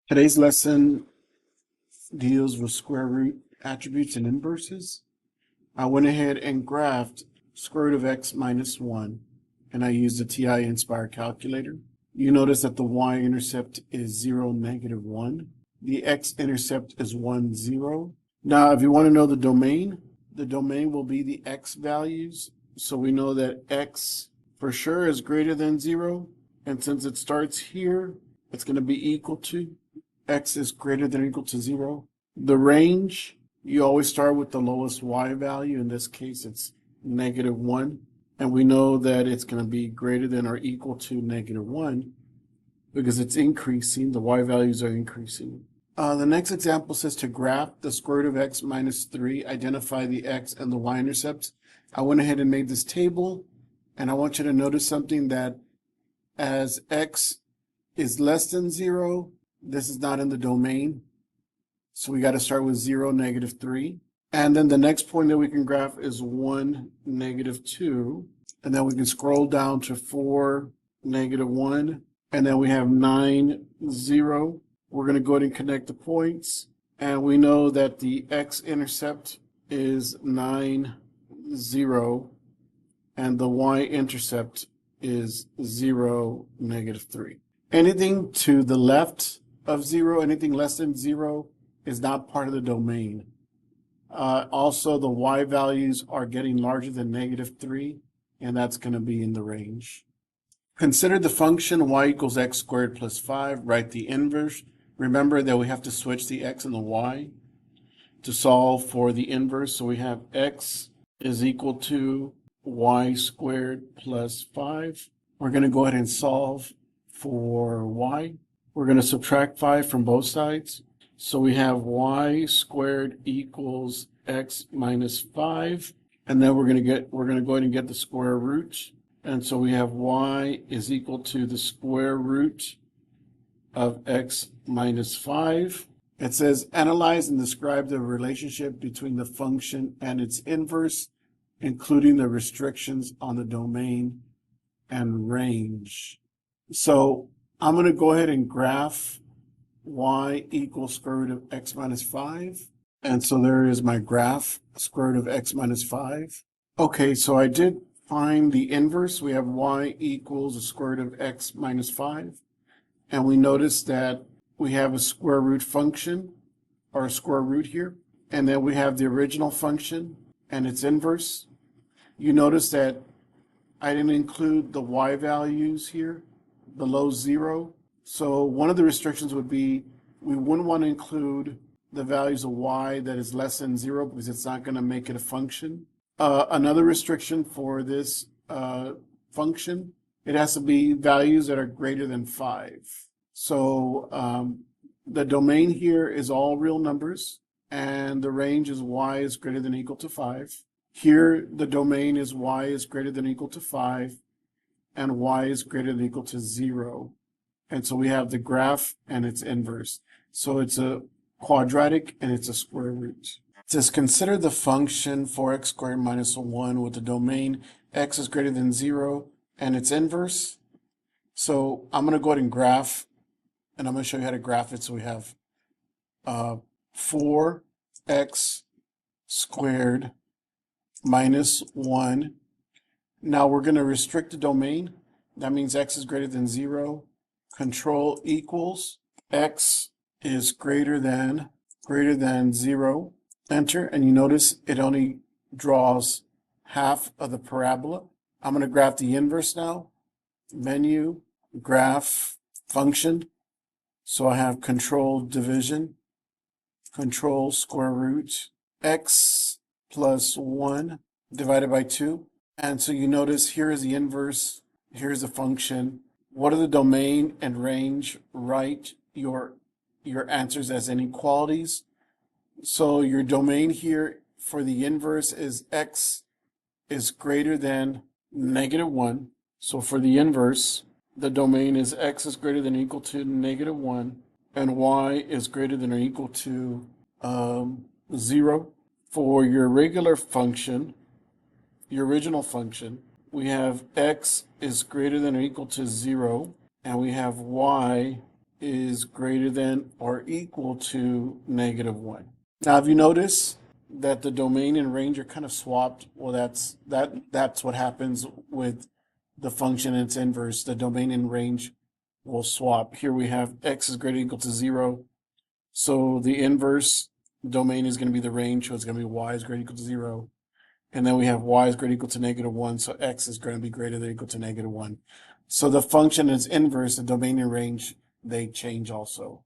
Today's lesson deals with square root attributes and inverses. I went ahead and graphed square root of x minus 1, and I used the TI Inspire calculator. You notice that the y-intercept is 0, negative 1. The x-intercept is 1, 0. Now, if you want to know the domain will be the x values. So we know that x for sure is greater than 0. And since it starts here, it's going to be equal to x is greater than or equal to 0. The range, you always start with the lowest y value. In this case, it's negative 1. And we know that it's going to be greater than or equal to negative 1 because it's increasing. The y values are increasing. The next example says to graph the square root of x minus 3, identify the x and the y-intercepts. I went ahead and made this table, and I want you to notice something, that as x is less than 0, this is not in the domain. So we got to start with 0, negative 3. And then the next point that we can graph is 1, negative 2. And then we can scroll down to 4, negative 1. And then we have 9, 0. We're going to go ahead and connect the points. And we know that the x-intercept is 9, 0. And the y-intercept is 0, negative 3. Anything to the left of 0, anything less than 0, is not part of the domain. Also, the y values are getting larger than negative 3, and that's going to be in the range. Consider the function y equals x squared plus 5. Write the inverse. Remember that we have to switch the x and the y to solve for the inverse. So we have x is equal to y squared plus 5. We're going to go ahead and solve for y. We're going to subtract 5 from both sides. So we have y squared equals x minus 5. And then we're going to go ahead and get the square root. And so we have y is equal to the square root of x minus 5. It says analyze and describe the relationship between the function and its inverse, including the restrictions on the domain and range. So I'm going to go ahead and graph y equals square root of x minus 5. And so there is my graph, square root of x minus 5. Okay, so I did find the inverse. We have y equals the square root of x minus 5. And we notice that we have a square root function, or a square root here. And then we have the original function and its inverse. You notice that I didn't include the y values here below 0. So one of the restrictions would be we wouldn't want to include the values of y that is less than 0 because it's not going to make it a function. Another restriction for this function, it has to be values that are greater than 5. So the domain here is all real numbers, and the range is y is greater than or equal to 5. Here, the domain is y is greater than or equal to 5, and y is greater than or equal to 0. And so we have the graph and its inverse. So it's a quadratic and it's a square root. It says consider the function 4x squared minus 1 with the domain x is greater than 0 and its inverse. So I'm going to go ahead and graph, and I'm going to show you how to graph it. So we have 4x squared minus 1. Now we're going to restrict the domain. That means x is greater than 0. Control equals x is greater than 0. Enter, and you notice it only draws half of the parabola. I'm going to graph the inverse now. Menu, graph, function. So I have control division, control square root, x plus 1 divided by 2. And so you notice here is the inverse, here's the function. What are the domain and range? Write your answers as inequalities. So your domain here for the inverse is x is greater than negative 1. So for the inverse, the domain is x is greater than or equal to negative 1, and y is greater than or equal to 0. For your regular function, your original function, we have x is greater than or equal to 0, and we have y is greater than or equal to -1. Now, have you noticed that the domain and range are kind of swapped? Well, that's what happens with the function and its inverse. The domain and range will swap. Here we have x is greater than or equal to 0. So the inverse domain is going to be the range, so it's going to be y is greater than or equal to 0. And then we have y is greater than or equal to -1, so x is going to be greater than or equal to -1. So the function and its inverse, the domain and range, they change also.